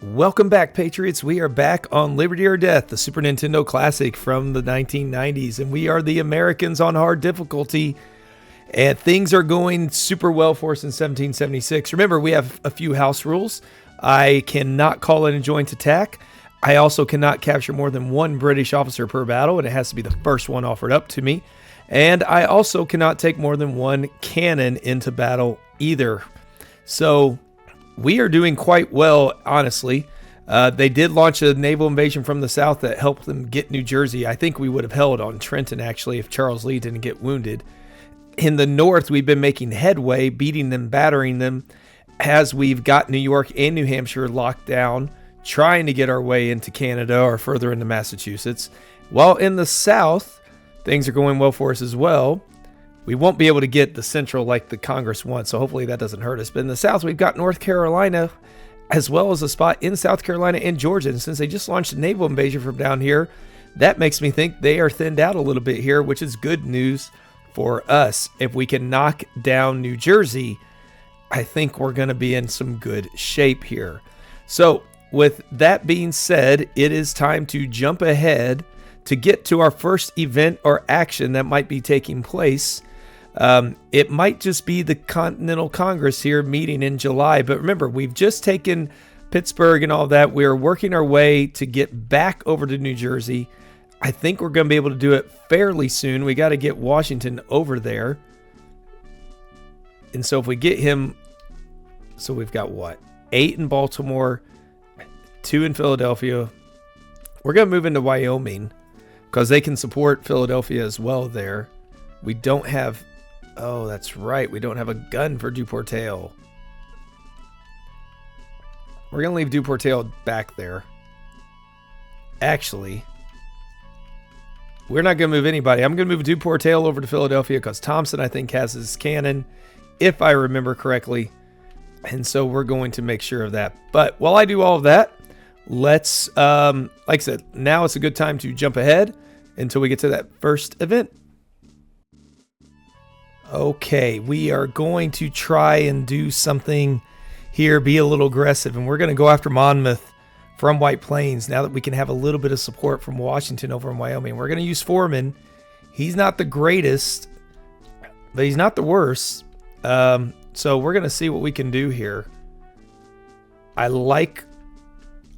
Welcome back, Patriots. We are back on Liberty or Death, the Super Nintendo classic from the 1990s, and we are the Americans on hard difficulty, and things are going super well for us in 1776. Remember, we have a few house rules. I cannot call in a joint attack. I also cannot capture more than one British officer per battle, and it has to be the first one offered up to me. And I also cannot take more than one cannon into battle either. So we are doing quite well, honestly. They did launch a naval invasion from the south that helped them get New Jersey. I think we would have held on Trenton, actually, if Charles Lee didn't get wounded. In the north, we've been making headway, beating them, battering them, as we've got New York and New Hampshire locked down, trying to get our way into Canada or further into Massachusetts. While in the south, things are going well for us as well. We won't be able to get the central like the Congress wants, so hopefully that doesn't hurt us. But in the south, we've got North Carolina, as well as a spot in South Carolina and Georgia. And since they just launched a naval invasion from down here, that makes me think they are thinned out a little bit here, which is good news for us. If we can knock down New Jersey, I think we're going to be in some good shape here. So with that being said, it is time to jump ahead to get to our first event or action that might be taking place. It might just be the Continental Congress here meeting in July. But remember, we've just taken Pittsburgh and all that. We're working our way to get back over to New Jersey. I think we're going to be able to do it fairly soon. We got to get Washington over there. And so if we get him, so we've got what? 8 in Baltimore, 2 in Philadelphia. We're going to move into Wyoming because they can support Philadelphia as well there. We don't have... Oh, that's right. We don't have a gun for Duportail. We're going to leave Duportail back there. Actually, we're not going to move anybody. I'm going to move Duportail over to Philadelphia because Thompson, I think, has his cannon, if I remember correctly. And so we're going to make sure of that. But while I do all of that, let's, like I said, now it's a good time to jump ahead until we get to that first event. Okay, we are going to try and do something here, be a little aggressive, and we're going to go after Monmouth from White Plains now that we can have a little bit of support from Washington over in Wyoming. We're going to use Foreman. He's not the greatest, but he's not the worst. So we're going to see what we can do here. I like...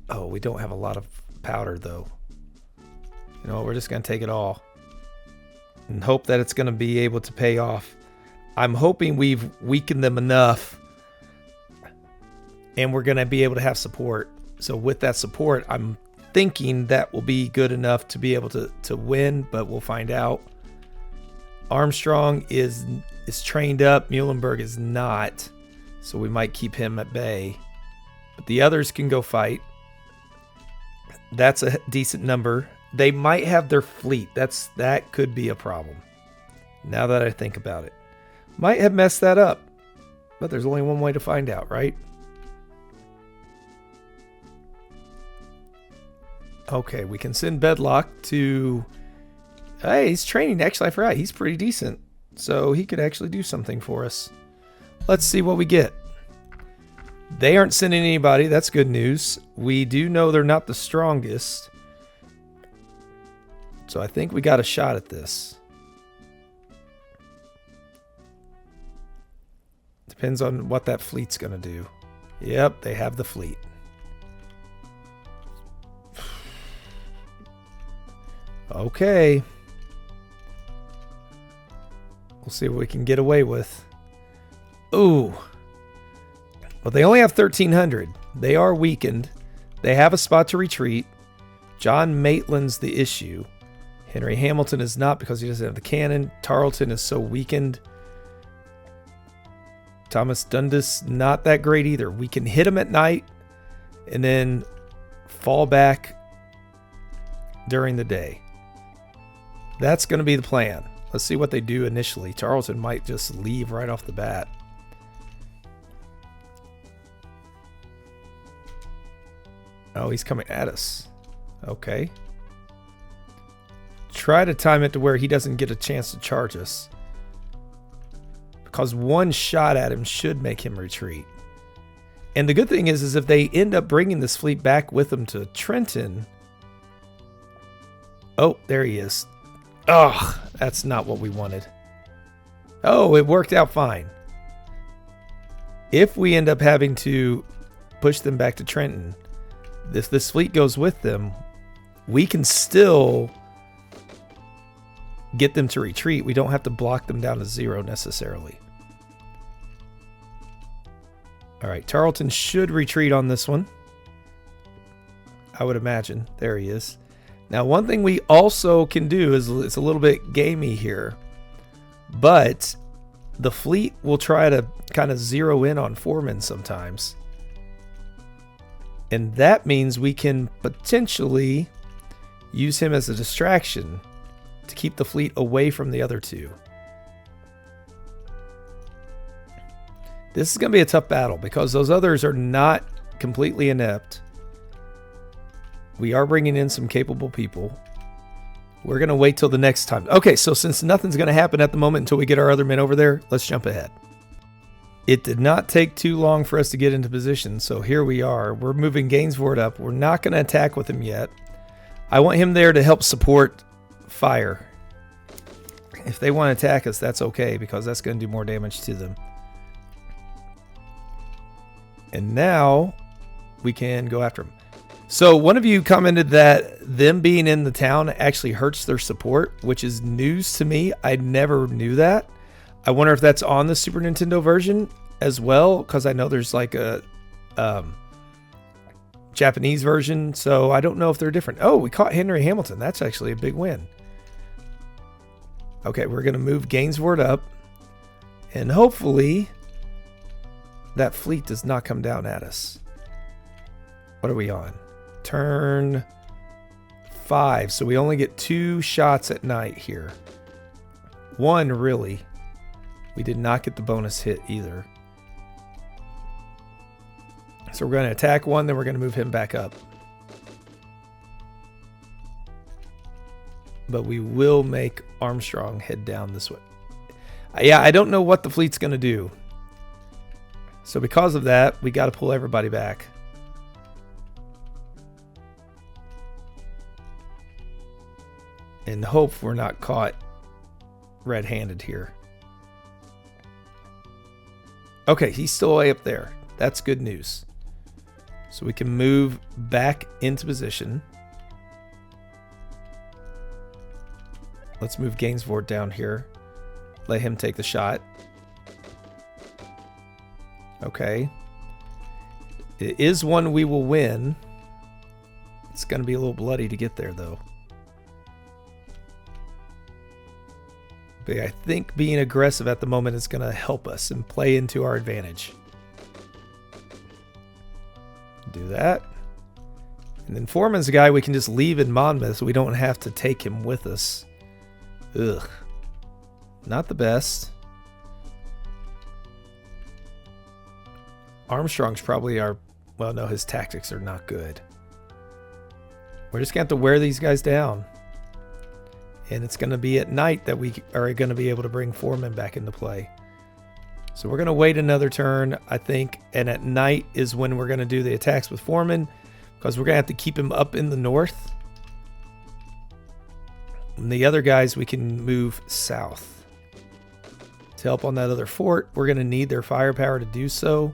Oh, we don't have a lot of powder, though. You know, we're just going to take it all and hope that it's going to be able to pay off. I'm hoping we've weakened them enough and we're going to be able to have support. So with that support, I'm thinking that will be good enough to be able to win, but we'll find out. Armstrong is trained up. Muhlenberg is not, so we might keep him at bay. But the others can go fight. That's a decent number. They might have their fleet. That could be a problem. Now that I think about it. Might have messed that up. But there's only one way to find out, right? Okay, we can send Bedlock to... Hey, he's training. Actually, I forgot. He's pretty decent. So he could actually do something for us. Let's see what we get. They aren't sending anybody. That's good news. We do know they're not the strongest. So I think we got a shot at this. Depends on what that fleet's going to do. Yep, they have the fleet. Okay. We'll see what we can get away with. Ooh. Well, they only have 1,300. They are weakened. They have a spot to retreat. John Maitland's the issue. Henry Hamilton is not because he doesn't have the cannon. Tarleton is so weakened. Thomas Dundas, not that great either. We can hit him at night and then fall back during the day. That's going to be the plan. Let's see what they do initially. Tarleton might just leave right off the bat. Oh, he's coming at us. Okay. Try to time it to where he doesn't get a chance to charge us. Because one shot at him should make him retreat. And the good thing is if they end up bringing this fleet back with them to Trenton. Oh, there he is. Oh, that's not what we wanted. Oh, it worked out fine. If we end up having to push them back to Trenton, if this fleet goes with them, we can still get them to retreat. We don't have to block them down to 0 necessarily. All right, Tarleton should retreat on this one, I would imagine. There he is. Now, one thing we also can do is, it's a little bit gamey here, but the fleet will try to kind of zero in on Foreman sometimes. And that means we can potentially use him as a distraction to keep the fleet away from the other two. This is going to be a tough battle because those others are not completely inept. We are bringing in some capable people. We're going to wait till the next time. Okay, so since nothing's going to happen at the moment until we get our other men over there, let's jump ahead. It did not take too long for us to get into position, so here we are. We're moving Gainsford up. We're not going to attack with him yet. I want him there to help support fire. If they want to attack us, that's okay, because that's going to do more damage to them. And now we can go after them. So one of you commented that them being in the town actually hurts their support, which is news to me. I never knew that. I wonder if that's on the Super Nintendo version as well, because I know there's like a Japanese version, so I don't know if they're different. Oh, we caught Henry Hamilton. That's actually a big win. Okay, we're going to move Gainsford up, and hopefully that fleet does not come down at us. What are we on? Turn 5, so we only get 2 shots at night here. 1, really. We did not get the bonus hit either. So we're going to attack 1, then we're going to move him back up. But we will make Armstrong head down this way. Yeah, I don't know what the fleet's going to do. So because of that, we got to pull everybody back. And hope we're not caught red-handed here. Okay, he's still way up there. That's good news. So we can move back into position. Let's move Gainsford down here. Let him take the shot. Okay. It is one we will win. It's going to be a little bloody to get there, though. But I think being aggressive at the moment is going to help us and play into our advantage. Do that. And then Foreman's a guy we can just leave in Monmouth so we don't have to take him with us. Ugh. Not the best. Armstrong's probably our... Well, no, his tactics are not good. We're just going to have to wear these guys down. And it's going to be at night that we are going to be able to bring Foreman back into play. So we're going to wait another turn, I think. And at night is when we're going to do the attacks with Foreman, because we're going to have to keep him up in the north. And the other guys we can move south to help on that other fort. We're going to need their firepower to do so.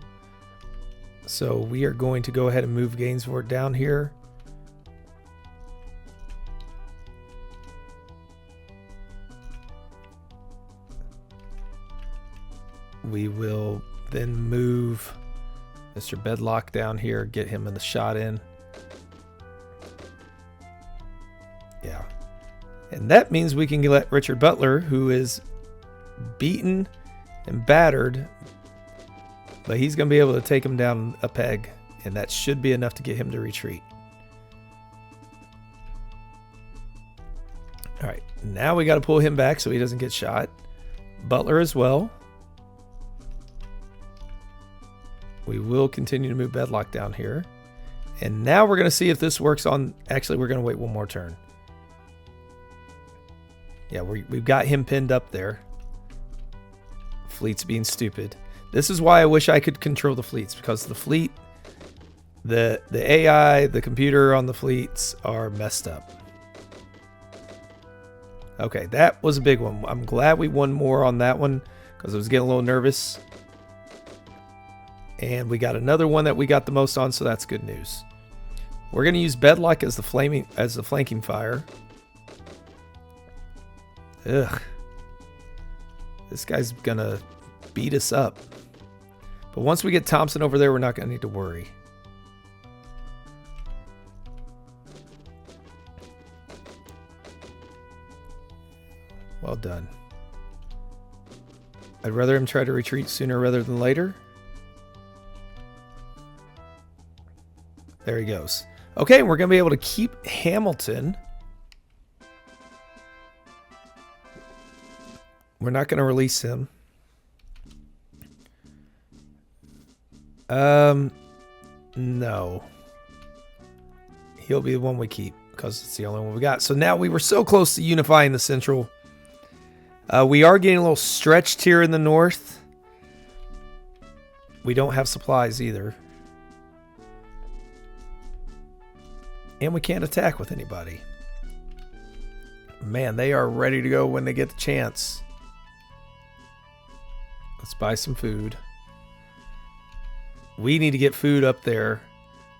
So we are going to go ahead and move Gainsford down here. We will then move Mr. Bedlock down here, get him in the shot in. Yeah. And that means we can let Richard Butler, who is beaten and battered, but he's going to be able to take him down a peg, and that should be enough to get him to retreat. All right, now we got to pull him back so he doesn't get shot. Butler as well. We will continue to move Bedlock down here. And now we're going to see if this works on... Actually, we're going to wait one more turn. Yeah, we've got him pinned up there. Fleet's being stupid. This is why I wish I could control the fleets, because the fleet, the AI, the computer on the fleets are messed up. Okay, that was a big one. I'm glad we won more on that one because I was getting a little nervous. And we got another one that we got the most on, so that's good news. We're going to use Bedlock as the flanking fire. Ugh. This guy's going to beat us up. But once we get Thompson over there, we're not going to need to worry. Well done. I'd rather him try to retreat sooner rather than later. There he goes. Okay, we're going to be able to keep Hamilton. We're not going to release him. No. He'll be the one we keep because it's the only one we got. So now we were so close to unifying the central. We are getting a little stretched here in the north. We don't have supplies either. And we can't attack with anybody. Man, they are ready to go when they get the chance. Let's buy some food. We need to get food up there.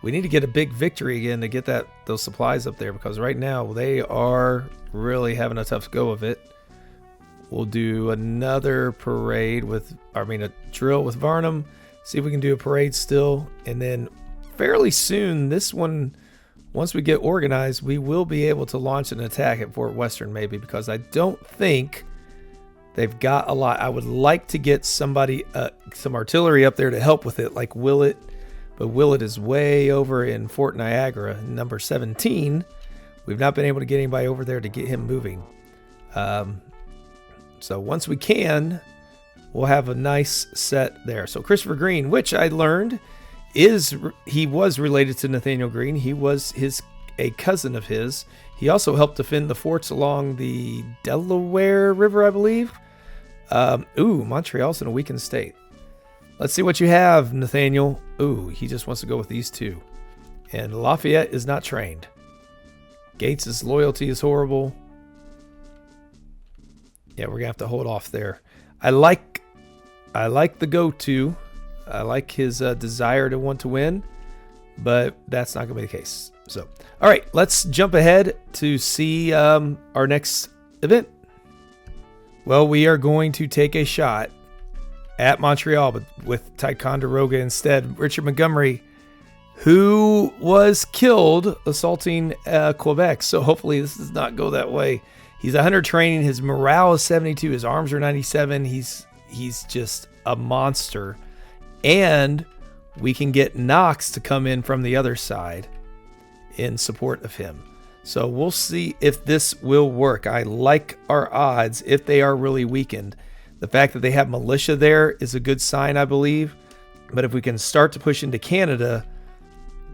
We need to get a big victory again to get those supplies up there, because right now they are really having a tough go of it. We'll do another parade a drill with Varnum. See if we can do a parade still. And then fairly soon, this one, once we get organized, we will be able to launch an attack at Fort Western maybe, because I don't think they've got a lot. I would like to get somebody, some artillery up there to help with it, like Willett. But Willett is way over in Fort Niagara, number 17. We've not been able to get anybody over there to get him moving. So once we can, we'll have a nice set there. So Christopher Green, which I learned he was related to Nathaniel Greene. He was a cousin of his. He also helped defend the forts along the Delaware River, I believe. Montreal's in a weakened state. Let's see what you have, Nathaniel. Ooh, he just wants to go with these two. And Lafayette is not trained. Gates's loyalty is horrible. Yeah, we're gonna have to hold off there. I like the go-to. I like his desire to want to win, but that's not gonna be the case. So, all right, let's jump ahead to see our next event. Well, we are going to take a shot at Montreal, but with Ticonderoga instead. Richard Montgomery, who was killed assaulting Quebec. So hopefully this does not go that way. He's 100 training. His morale is 72. His arms are 97. He's just a monster. And we can get Knox to come in from the other side in support of him. So we'll see if this will work. I like our odds if they are really weakened. The fact that they have militia there is a good sign, I believe. But if we can start to push into Canada,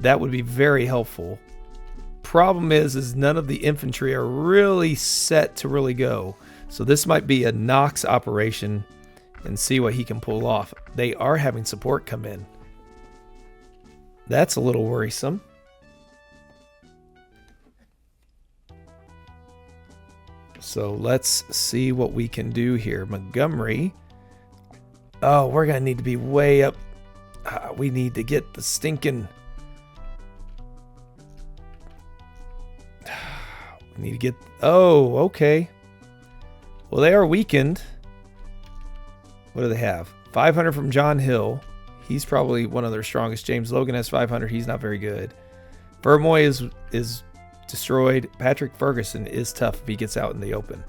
that would be very helpful. Problem is none of the infantry are really set to really go. So this might be a Knox operation and see what he can pull off. They are having support come in. That's a little worrisome. So let's see what we can do here. Montgomery. Oh, we're going to need to be way up. We need to get the stinking... We need to get... Oh, okay. Well, they are weakened. What do they have? 500 from John Hill. He's probably one of their strongest. James Logan has 500. He's not very good. Vermoy is destroyed. Patrick Ferguson is tough if he gets out in the open.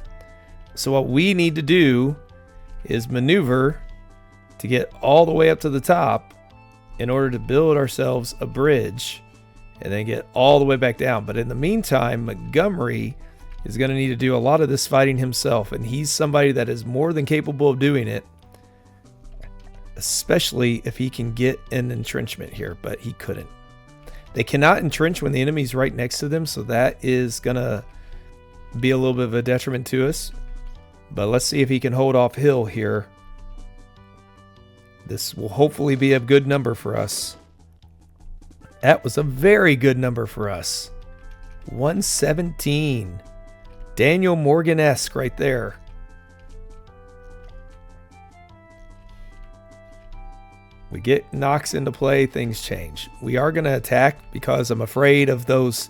So what we need to do is maneuver to get all the way up to the top in order to build ourselves a bridge and then get all the way back down. But in the meantime, Montgomery is going to need to do a lot of this fighting himself, and he's somebody that is more than capable of doing it, especially if he can get an entrenchment here, but he couldn't. They cannot entrench when the enemy's right next to them, so that is going to be a little bit of a detriment to us. But let's see if he can hold off Hill here. This will hopefully be a good number for us. That was a very good number for us. 117. Daniel Morgan-esque right there. We get Knox into play, things change. We are going to attack because I'm afraid of those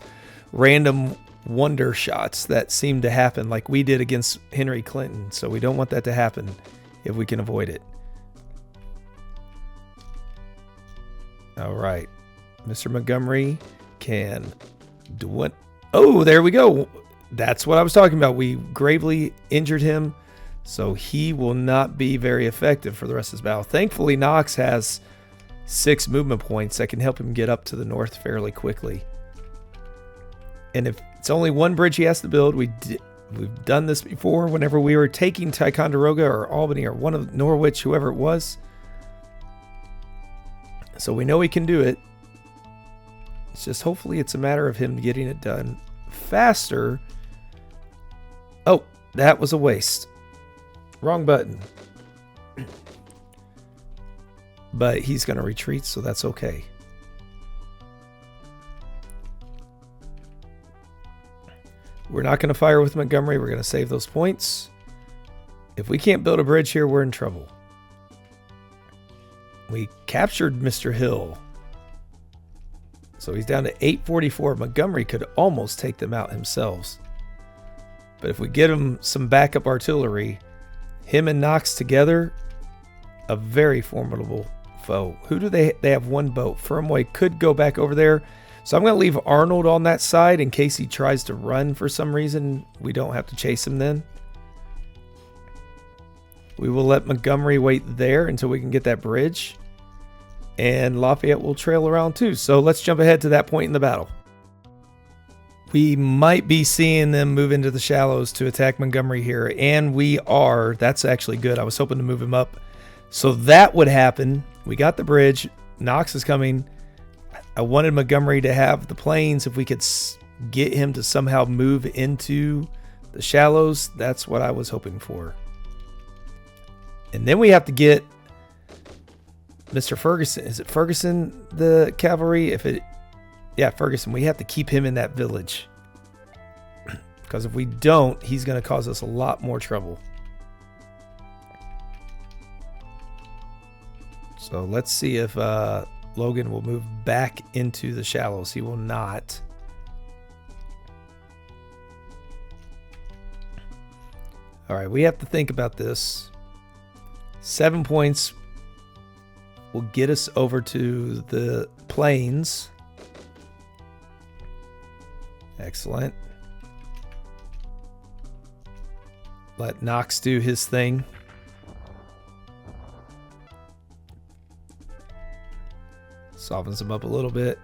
random wonder shots that seem to happen like we did against Henry Clinton. So we don't want that to happen if we can avoid it. All right. Mr. Montgomery can do it. Oh, there we go. That's what I was talking about. We gravely injured him, so he will not be very effective for the rest of his battle. Thankfully, Knox has 6 movement points that can help him get up to the north fairly quickly. And if it's only one bridge he has to build, we've done this before whenever we were taking Ticonderoga or Albany or one of Norwich, whoever it was. So we know he can do it. It's just hopefully it's a matter of him getting it done faster. Oh, that was a waste. Wrong button. But he's going to retreat, so that's okay. We're not going to fire with Montgomery. We're going to save those points. If we can't build a bridge here, we're in trouble. We captured Mr. Hill. So he's down to 844. Montgomery could almost take them out himself. But if we get him some backup artillery, him and Knox together, a very formidable foe. Who do they have? One boat. Firmway could go back over there. So I'm going to leave Arnold on that side in case he tries to run for some reason. We don't have to chase him then. We will let Montgomery wait there until we can get that bridge. And Lafayette will trail around too. So let's jump ahead to that point in the battle. We might be seeing them move into the shallows to attack Montgomery here. And we are. That's actually good. I was hoping to move him up. So that would happen. We got the bridge. Knox is coming. I wanted Montgomery to have the planes. If we could get him to somehow move into the shallows, that's what I was hoping for. And then we have to get Mr. Ferguson. Is it Ferguson, the cavalry? Yeah, Ferguson. We have to keep him in that village. Because if we don't, he's going to cause us a lot more trouble. So let's see if Logan will move back into the shallows. He will not. All right, we have to think about this. 7 points will get us over to the plains. Excellent. Let Knox do his thing. Softens him up a little bit.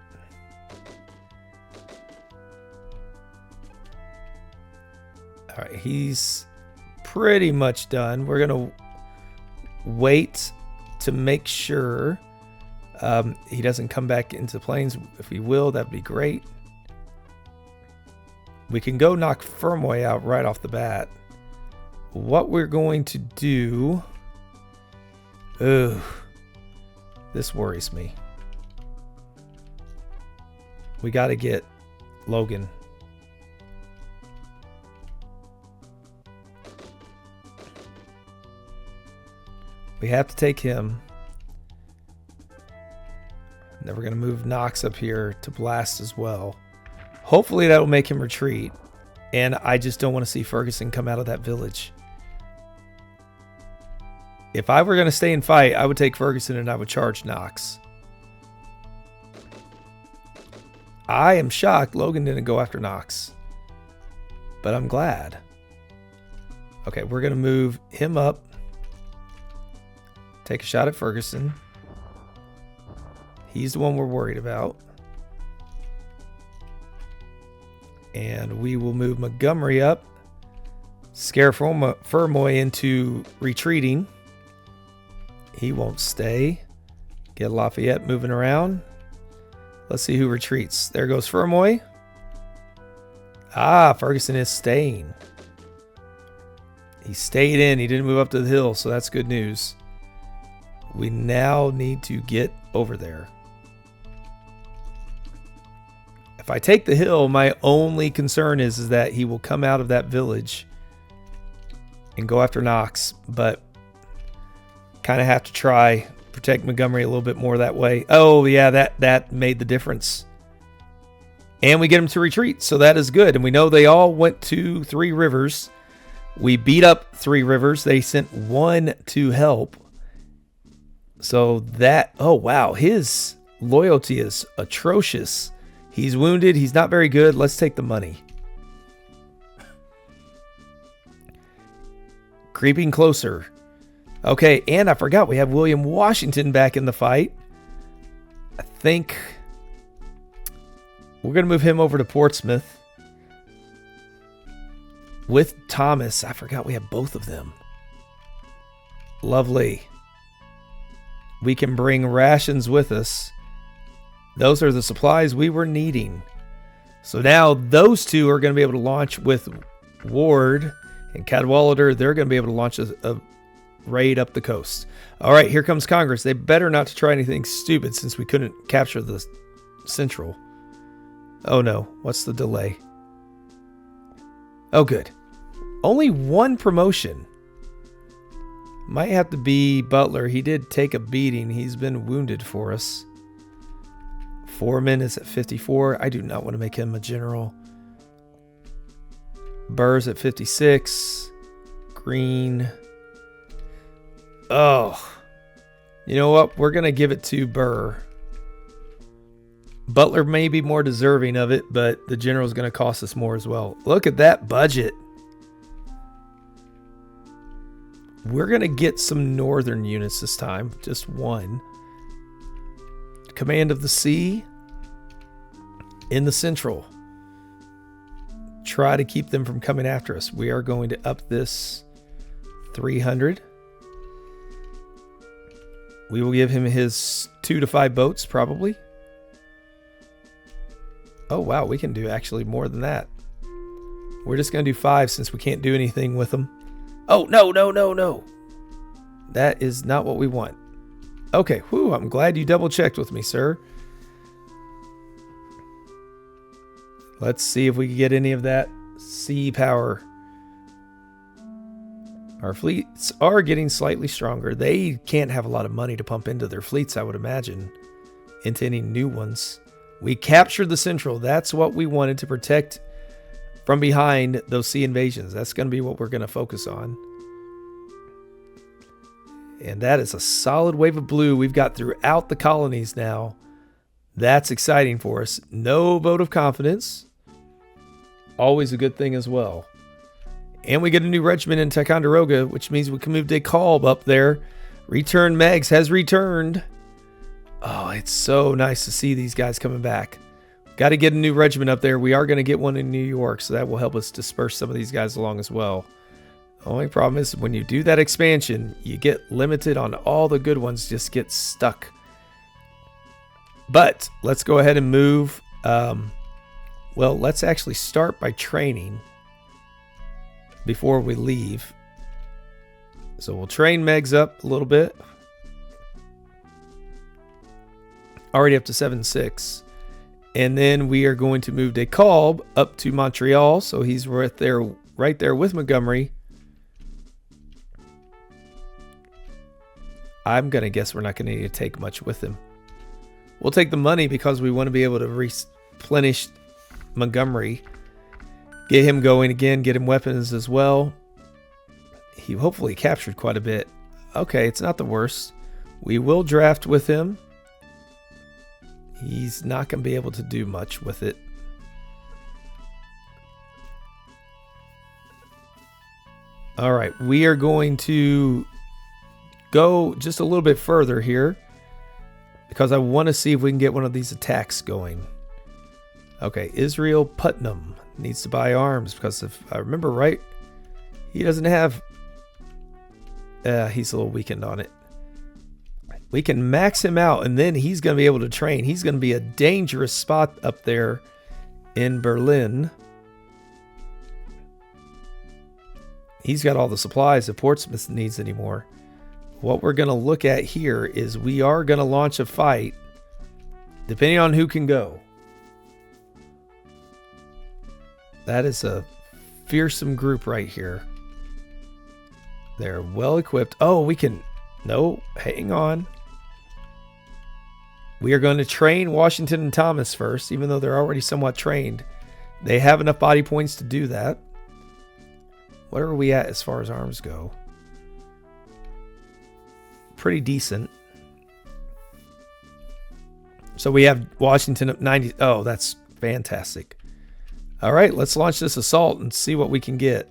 All right, he's pretty much done. We're going to wait to make sure he doesn't come back into the plains. If he will, that'd be great. We can go knock Firmway out right off the bat. What we're going to do... Ugh, this worries me. We got to get Logan. We have to take him. Then we're going to move Knox up here to blast as well. Hopefully that will make him retreat. And I just don't want to see Ferguson come out of that village. If I were going to stay and fight, I would take Ferguson and I would charge Knox. I am shocked Logan didn't go after Knox. But I'm glad. Okay, we're going to move him up. Take a shot at Ferguson. He's the one we're worried about. And we will move Montgomery up. Scare Firmoy into retreating. He won't stay. Get Lafayette moving around. Let's see who retreats. There goes Firmoy. Ah, Ferguson is staying. He stayed in. He didn't move up to the hill, so that's good news. We now need to get over there. If I take the hill, my only concern is that he will come out of that village and go after Knox, but kind of have to try protect Montgomery a little bit more that way. Oh yeah, that made the difference. And we get him to retreat, so that is good. And we know they all went to Three Rivers. We beat up Three Rivers. They sent one to help. So that, oh wow, his loyalty is atrocious. He's wounded. He's not very good. Let's take the money. Creeping closer. Okay, and I forgot we have William Washington back in the fight. I think we're going to move him over to Portsmouth. With Thomas. I forgot we have both of them. Lovely. We can bring rations with us. Those are the supplies we were needing. So now those two are going to be able to launch with Ward and Cadwallader. They're going to be able to launch a raid up the coast. All right, here comes Congress. They better not to try anything stupid since we couldn't capture the central. Oh no, what's the delay? Oh good. Only one promotion. Might have to be Butler. He did take a beating. He's been wounded for us. Foreman is at 54. I do not want to make him a general. Burr's at 56. Green. Oh. You know what? We're going to give it to Burr. Butler may be more deserving of it, but the general is going to cost us more as well. Look at that budget. We're going to get some northern units this time. Just one. Command of the sea. In the central. Try to keep them from coming after us. We are going to up this 300. We will give him his 2 to 5 boats probably. Oh wow, we can do actually more than that. We're just going to do 5 since we can't do anything with them. Oh, no, no, no, no. That is not what we want. Okay, whew, I'm glad you double checked with me, sir. Let's see if we can get any of that sea power. Our fleets are getting slightly stronger. They can't have a lot of money to pump into their fleets, I would imagine, into any new ones. We captured the central. That's what we wanted to protect from behind those sea invasions. That's going to be what we're going to focus on. And that is a solid wave of blue we've got throughout the colonies now. That's exciting for us. No vote of confidence. Always a good thing as well. And we get a new regiment in Ticonderoga, which means we can move DeKalb up there. Return Megs has returned. Oh, it's so nice to see these guys coming back. Got to get a new regiment up there. We are going to get one in New York, so that will help us disperse some of these guys along as well. The only problem is when you do that expansion, you get limited on all the good ones, just get stuck. But let's go ahead and move. Well, let's actually start by training before we leave. So we'll train Megs up a little bit. Already up to 7-6. And then we are going to move DeKalb up to Montreal. So he's right there with Montgomery. I'm going to guess we're not going to need to take much with him. We'll take the money because we want to be able to replenish Montgomery. Get him going again. Get him weapons as well. He hopefully captured quite a bit. Okay, it's not the worst. We will draft with him. He's not going to be able to do much with it. All right, we are going to go just a little bit further here because I want to see if we can get one of these attacks going. Okay, Israel Putnam needs to buy arms because if I remember right, he doesn't have... he's a little weakened on it. We can max him out and then he's going to be able to train. He's going to be a dangerous spot up there in Berlin. He's got all the supplies that Portsmouth needs anymore. what we're going to look at here is we are going to launch a fight depending on who can go. That is a fearsome group right here. They're well equipped. Oh, we can... No, hang on. We are going to train Washington and Thomas first, even though they're already somewhat trained. They have enough body points to do that. Where are we at as far as arms go? Pretty decent. So we have Washington at 90. Oh, that's fantastic. All right, let's launch this assault and see what we can get.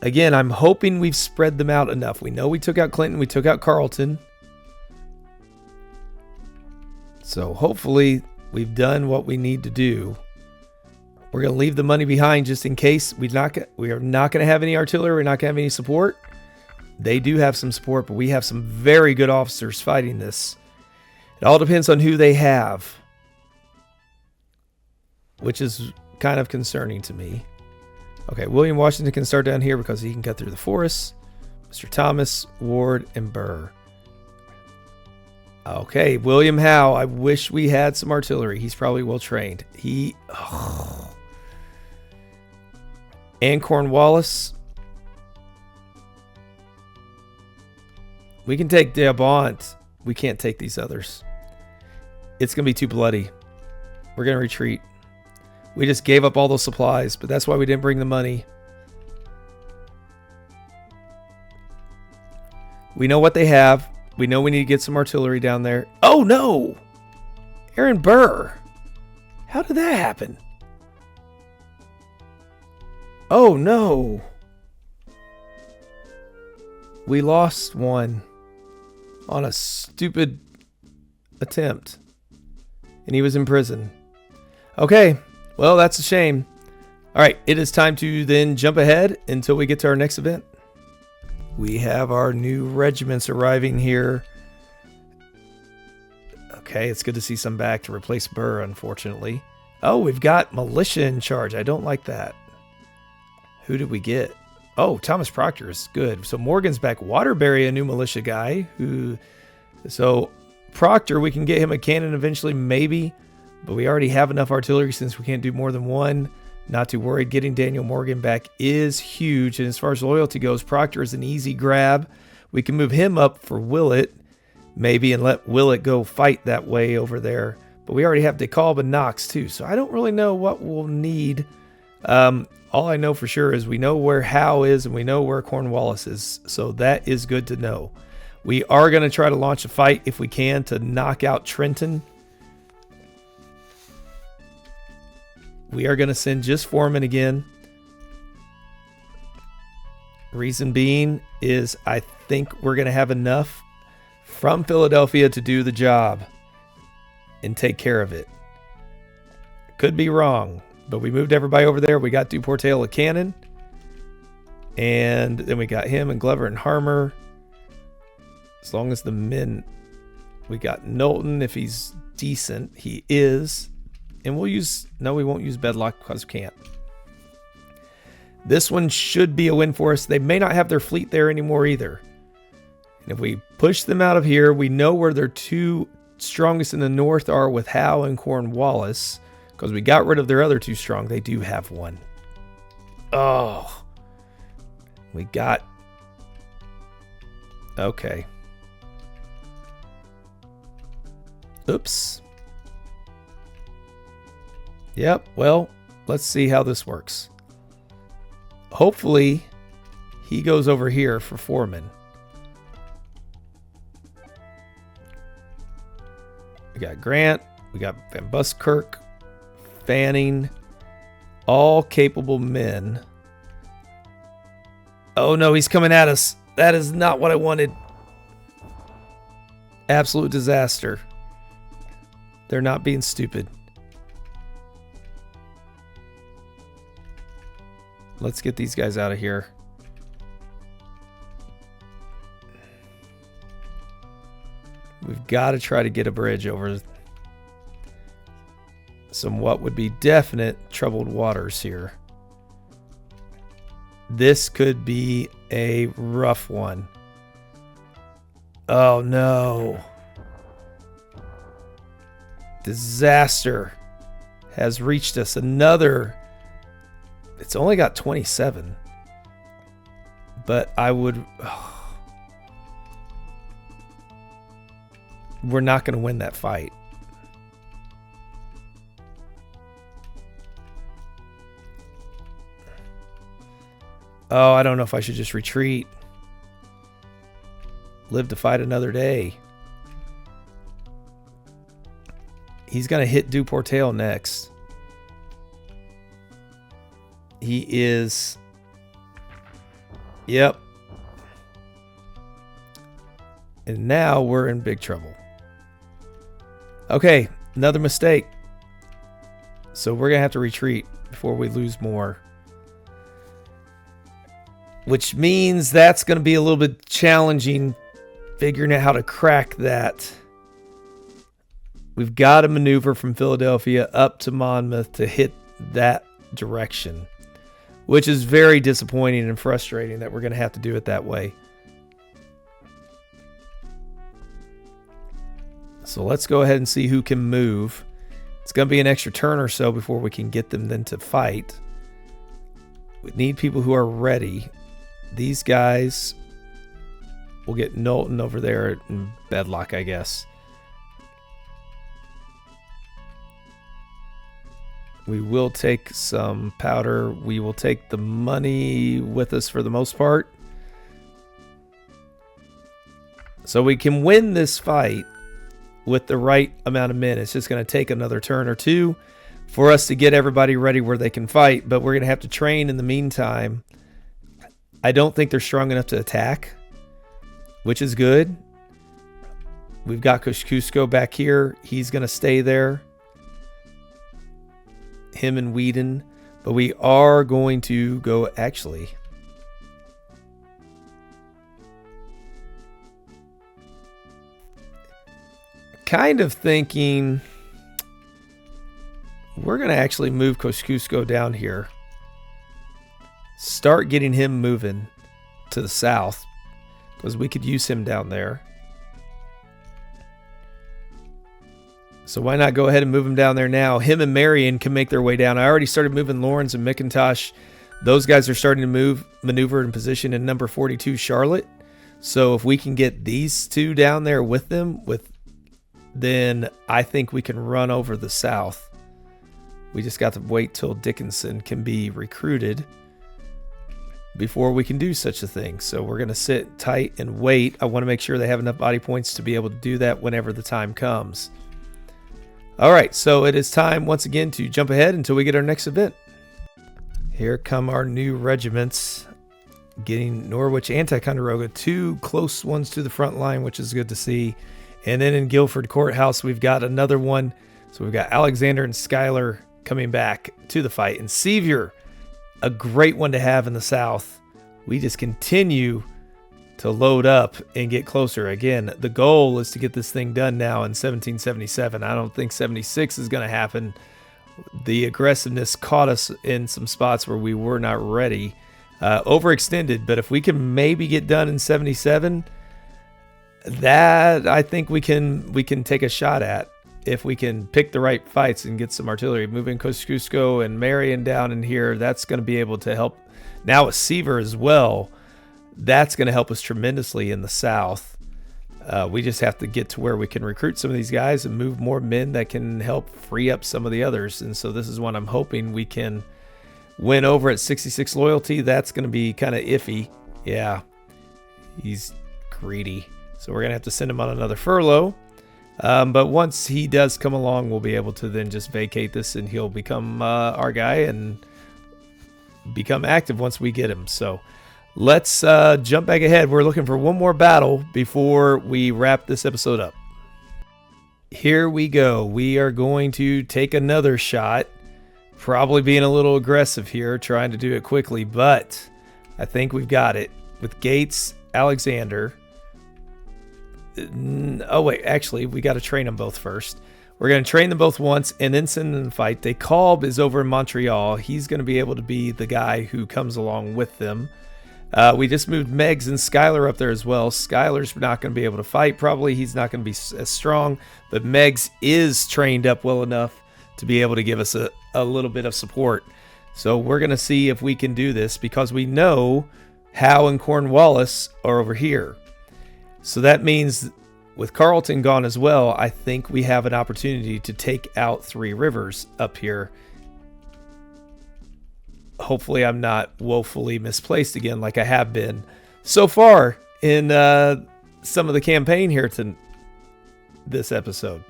Again, I'm hoping we've spread them out enough. We know we took out Clinton, we took out Carleton. So hopefully we've done what we need to do. We're going to leave the money behind just in case. We are not going to have any artillery. We're not going to have any support. They do have some support, but we have some very good officers fighting this. It all depends on who they have, which is kind of concerning to me. Okay, William Washington can start down here because he can cut through the forest. Mr. Thomas, Ward, and Burr. Okay, William Howe. I wish we had some artillery. He's probably well trained. And Cornwallis. We can take D'Abont. We can't take these others. It's going to be too bloody. We're going to retreat. We just gave up all those supplies, but that's why we didn't bring the money. We know what they have. We know we need to get some artillery down there. Oh, no! Aaron Burr. How did that happen? Oh, no. We lost one on a stupid attempt. And he was in prison. Okay. Well, that's a shame. All right, it is time to then jump ahead until we get to our next event. We have our new regiments arriving here. Okay, it's good to see some back to replace Burr, unfortunately. Oh, we've got militia in charge. I don't like that. Who did we get? Oh, Thomas Proctor is good. So Morgan's back. Waterbury, a new militia guy. So Proctor, we can get him a cannon eventually, maybe. But we already have enough artillery since we can't do more than one. Not too worried. Getting Daniel Morgan back is huge. And as far as loyalty goes, Proctor is an easy grab. We can move him up for Willett, maybe, and let Willett go fight that way over there. But we already have DeKalb and Knox, too. So I don't really know what we'll need. All I know for sure is we know where Howe is and we know where Cornwallis is. So that is good to know. We are going to try to launch a fight if we can to knock out Trenton. We are going to send just Foreman again. Reason being is I think we're going to have enough from Philadelphia to do the job and take care of it. Could be wrong, but we moved everybody over there. We got Duportail a cannon. And then we got him and Glover and Harmer. As long as the men... We got Knowlton if he's decent. He is... And we'll use... No, we won't use Bedlock because we can't. This one should be a win for us. They may not have their fleet there anymore either. And if we push them out of here, we know where their two strongest in the north are with Howe and Cornwallis. Because we got rid of their other two strong. They do have one. Oh. We got... Okay. Oops. Yep, well, let's see how this works. Hopefully, he goes over here for Foreman. We got Grant, we got Van Buskirk, Fanning, all capable men. Oh no, he's coming at us. That is not what I wanted. Absolute disaster. They're not being stupid. Let's get these guys out of here. We've got to try to get a bridge over some what would be definite troubled waters here. This could be a rough one. Oh no. Disaster has reached us. Another. It's only got 27. But I would. We're not going to win that fight. Oh, I don't know if I should just retreat. Live to fight another day. He's going to hit Duportail next. He is... Yep. And now we're in big trouble. Okay, another mistake. So we're going to have to retreat before we lose more. Which means that's going to be a little bit challenging figuring out how to crack that. We've got to maneuver from Philadelphia up to Monmouth to hit that direction. Which is very disappointing and frustrating that we're going to have to do it that way. So let's go ahead and see who can move. It's going to be an extra turn or so before we can get them then to fight. We need people who are ready. These guys will get Knowlton over there in Bedlock, I guess. We will take some powder. We will take the money with us for the most part. So we can win this fight with the right amount of men. It's just going to take another turn or two for us to get everybody ready where they can fight. But we're going to have to train in the meantime. I don't think they're strong enough to attack, which is good. We've got Kosciuszko back here. He's going to stay there. Him and Whedon. But we are going to go, actually. Kind of thinking we're going to actually move Kosciuszko down here. Start getting him moving to the south because we could use him down there. So why not go ahead and move him down there now? Him and Marion can make their way down. I already started moving Lawrence and McIntosh. Those guys are starting to maneuver in position in number 42 Charlotte. So if we can get these two down there with them, then I think we can run over the south. We just got to wait till Dickinson can be recruited before we can do such a thing. So we're going to sit tight and wait. I want to make sure they have enough body points to be able to do that whenever the time comes. All right, so it is time once again to jump ahead until we get our next event. Here come our new regiments, getting Norwich and Ticonderoga, two close ones to the front line, which is good to see. And then in Guilford Courthouse, we've got another one. So we've got Alexander and Schuyler coming back to the fight. And Sevier, a great one to have in the south. We just continue to load up and get closer. Again, the goal is to get this thing done now in 1777. I don't think 76 is going to happen. The aggressiveness caught us in some spots where we were not ready. Overextended, but if we can maybe get done in 77, that I think we can take a shot at if we can pick the right fights and get some artillery. Moving Kosciuszko and Marion down in here, that's going to be able to help. Now with Seaver as well, that's going to help us tremendously in the south. We just have to get to where we can recruit some of these guys and move more men that can help free up some of the others. And so this is one I'm hoping we can win over at 66 loyalty. That's going to be kind of iffy. Yeah, he's greedy. So we're going to have to send him on another furlough. But once he does come along, we'll be able to then just vacate this and he'll become our guy and become active once we get him. So let's jump back ahead. We're looking for one more battle before we wrap this episode up. Here we go. We are going to take another shot. Probably being a little aggressive here, trying to do it quickly, but I think we've got it. With Gates, Alexander. Oh, wait, actually, we got to train them both first. We're going to train them both once and then send them to fight. Dekalb is over in Montreal. He's going to be able to be the guy who comes along with them. We just moved Megs and Skylar up there as well. Skylar's not going to be able to fight. Probably he's not going to be as strong. But Megs is trained up well enough to be able to give us a little bit of support. So we're going to see if we can do this because we know Howe and Cornwallis are over here. So that means with Carleton gone as well, I think we have an opportunity to take out Three Rivers up here. Hopefully I'm not woefully misplaced again like I have been so far in some of the campaign here to this episode.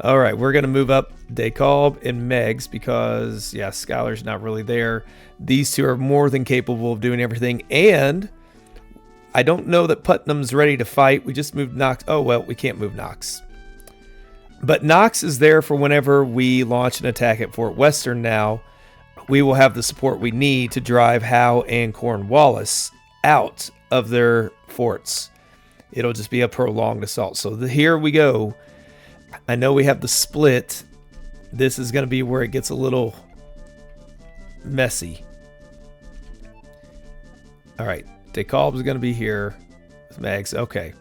All right, we're going to move up DeKalb and Megs because, yeah, Skylar's not really there. These two are more than capable of doing everything. And I don't know that Putnam's ready to fight. We just moved Knox. Oh, well, we can't move Knox. But Knox is there for whenever we launch an attack at Fort Western now. We will have the support we need to drive Howe and Cornwallis out of their forts. It'll just be a prolonged assault. So here we go. I know we have the split. This is going to be where it gets a little messy. All right. DeKalb is going to be here with Megs. Okay.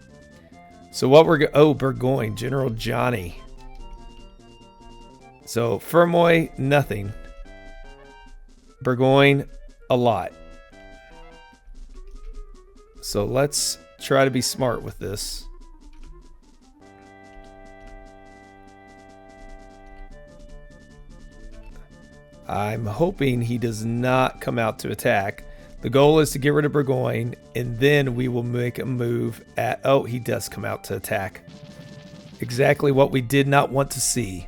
So what we're oh, Burgoyne, General Johnny. So Fermoy, nothing. Burgoyne, a lot. So let's try to be smart with this. I'm hoping he does not come out to attack. The goal is to get rid of Burgoyne, and then we will make a move at... Oh, he does come out to attack. Exactly what we did not want to see.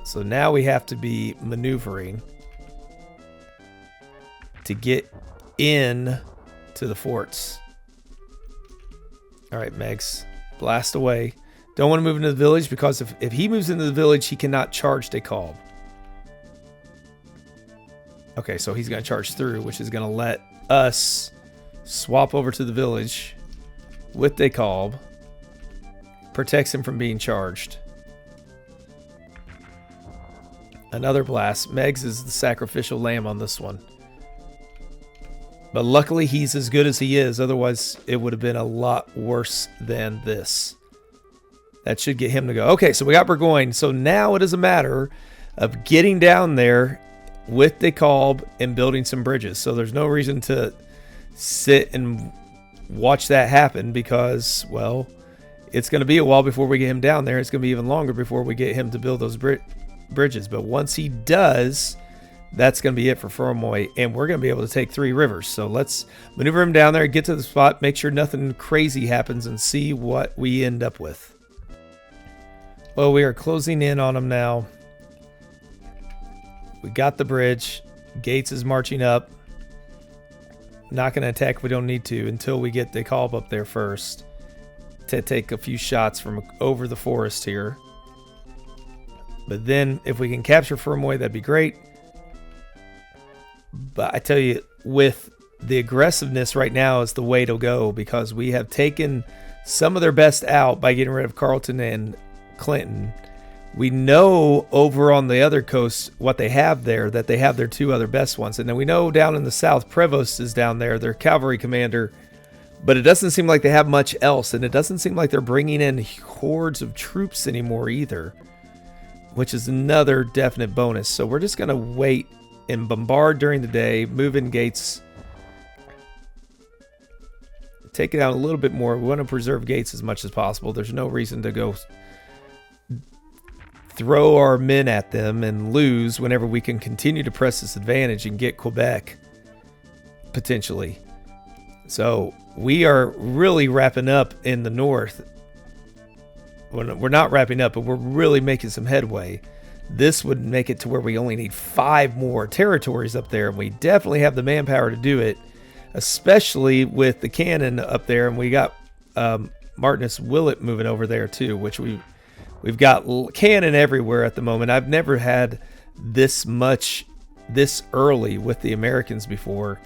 So now we have to be maneuvering to get in to the forts. All right, Megs, blast away. Don't want to move into the village because if he moves into the village, he cannot charge DeKalb. Okay, so he's going to charge through, which is going to let us swap over to the village with DeKalb. Protects him from being charged. Another blast. Megs is the sacrificial lamb on this one. But luckily he's as good as he is. Otherwise it would have been a lot worse than this. That should get him to go. Okay, so we got Burgoyne. So now it is a matter of getting down there with DeKalb and building some bridges. So there's no reason to sit and watch that happen because, well, it's going to be a while before we get him down there. It's going to be even longer before we get him to build those bridges. But once he does, that's going to be it for Fermoy, and we're going to be able to take Three Rivers. So let's maneuver him down there, get to the spot, make sure nothing crazy happens, and see what we end up with. Well, we are closing in on him now. We got the bridge. Gates is marching up. Not going to attack if we don't need to until we get DeKalb up there first to take a few shots from over the forest here. But then if we can capture Fermoy, that'd be great. But I tell you, with the aggressiveness right now is the way to go because we have taken some of their best out by getting rid of Carleton and Clinton. We know over on the other coast what they have there, that they have their two other best ones. And then we know down in the south, Prevost is down there, their cavalry commander. But it doesn't seem like they have much else. And it doesn't seem like they're bringing in hordes of troops anymore either, which is another definite bonus. So we're just going to wait and bombard during the day, move in Gates, take it out a little bit more. We want to preserve Gates as much as possible. There's no reason to go throw our men at them and lose whenever we can continue to press this advantage and get Quebec potentially. So we are really wrapping up in the north. We're not wrapping up, but we're really making some headway. This would make it to where we only need 5 more territories up there, and we definitely have the manpower to do it, especially with the cannon up there. And we got Martinus Willett moving over there too, which we've got cannon everywhere at the moment. I've never had this much this early with the Americans before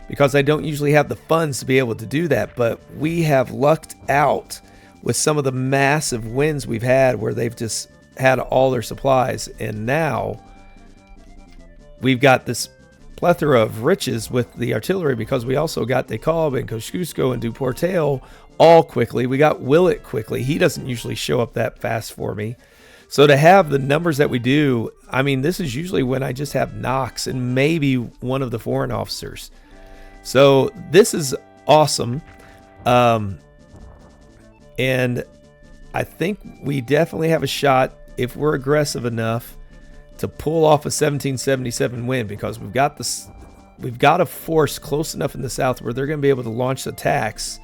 because I don't usually have the funds to be able to do that, but we have lucked out with some of the massive wins we've had where they've just had all their supplies, and now we've got this plethora of riches with the artillery because we also got DeKalb and Kosciuszko and Duportail all quickly. We got Willett quickly. He doesn't usually show up that fast for me. So to have the numbers that we do, I mean, this is usually when I just have Knox and maybe one of the foreign officers. So this is awesome. And I think we definitely have a shot if we're aggressive enough to pull off a 1777 win, because we've got a force close enough in the south where they're going to be able to launch attacks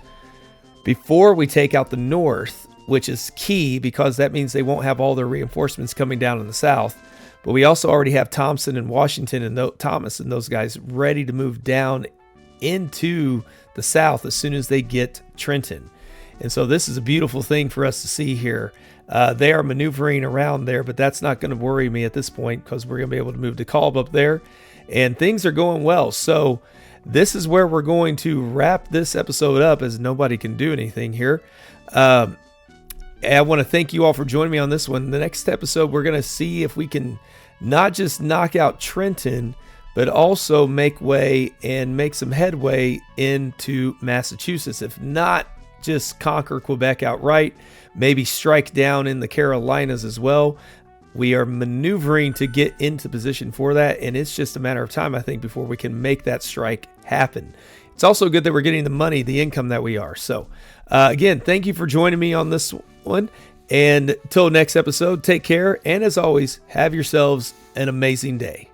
before we take out the north, which is key because that means they won't have all their reinforcements coming down in the south. But we also already have Thompson and Washington and Thomas and those guys ready to move down into the south as soon as they get Trenton. And so this is a beautiful thing for us to see here. They are maneuvering around there, but that's not going to worry me at this point because we're going to be able to move DeKalb up there, and things are going well. So this is where we're going to wrap this episode up, as nobody can do anything here. I want to thank you all for joining me on this one. The next episode, we're going to see if we can not just knock out Trenton, but also make way and make some headway into Massachusetts. If not, just conquer Quebec outright, maybe strike down in the Carolinas as well. We are maneuvering to get into position for that, and it's just a matter of time, I think, before we can make that strike happen. It's also good that we're getting the money, the income that we are. So, again, thank you for joining me on this one, and till next episode, take care, and as always, have yourselves an amazing day.